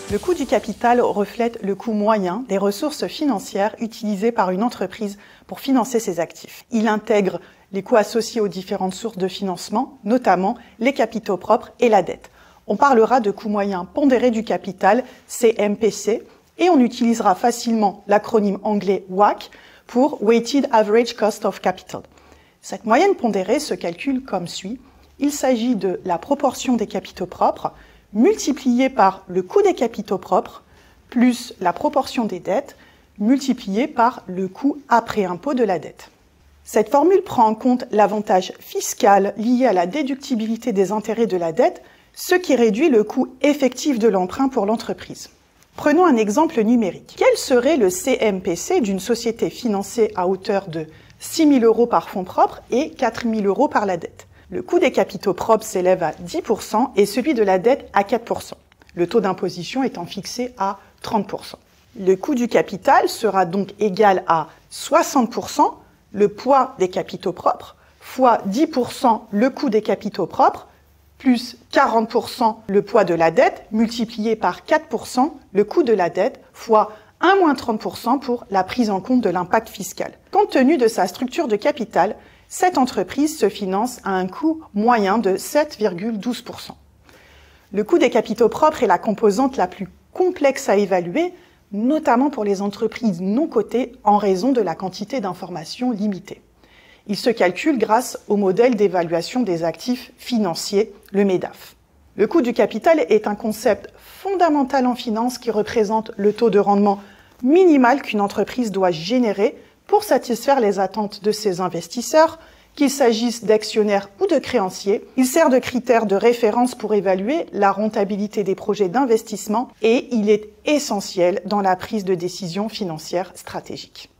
Le coût du capital reflète le coût moyen des ressources financières utilisées par une entreprise pour financer ses actifs. Il intègre les coûts associés aux différentes sources de financement, notamment les capitaux propres et la dette. On parlera de coût moyen pondéré du capital, CMPC, et on utilisera facilement l'acronyme anglais WACC pour Weighted Average Cost of Capital. Cette moyenne pondérée se calcule comme suit. Il s'agit de la proportion des capitaux propres multipliée par le coût des capitaux propres plus la proportion des dettes multipliée par le coût après impôt de la dette. Cette formule prend en compte l'avantage fiscal lié à la déductibilité des intérêts de la dette, ce qui réduit le coût effectif de l'emprunt pour l'entreprise. Prenons un exemple numérique. Quel serait le CMPC d'une société financée à hauteur de 6 000 € par fonds propres et 4 000 € par la dette? Le coût des capitaux propres s'élève à 10% et celui de la dette à 4%, le taux d'imposition étant fixé à 30%. Le coût du capital sera donc égal à 60% le poids des capitaux propres fois 10% le coût des capitaux propres plus 40% le poids de la dette multiplié par 4% le coût de la dette fois 1-30% pour la prise en compte de l'impact fiscal. Compte tenu de sa structure de capital, cette entreprise se finance à un coût moyen de 7,12%. Le coût des capitaux propres est la composante la plus complexe à évaluer, notamment pour les entreprises non cotées en raison de la quantité d'informations limitée. Il se calcule grâce au modèle d'évaluation des actifs financiers, le MEDAF. Le coût du capital est un concept fondamental en finance qui représente le taux de rendement minimal qu'une entreprise doit générer pour satisfaire les attentes de ses investisseurs, qu'il s'agisse d'actionnaires ou de créanciers. Il sert de critère de référence pour évaluer la rentabilité des projets d'investissement et il est essentiel dans la prise de décision financière stratégique.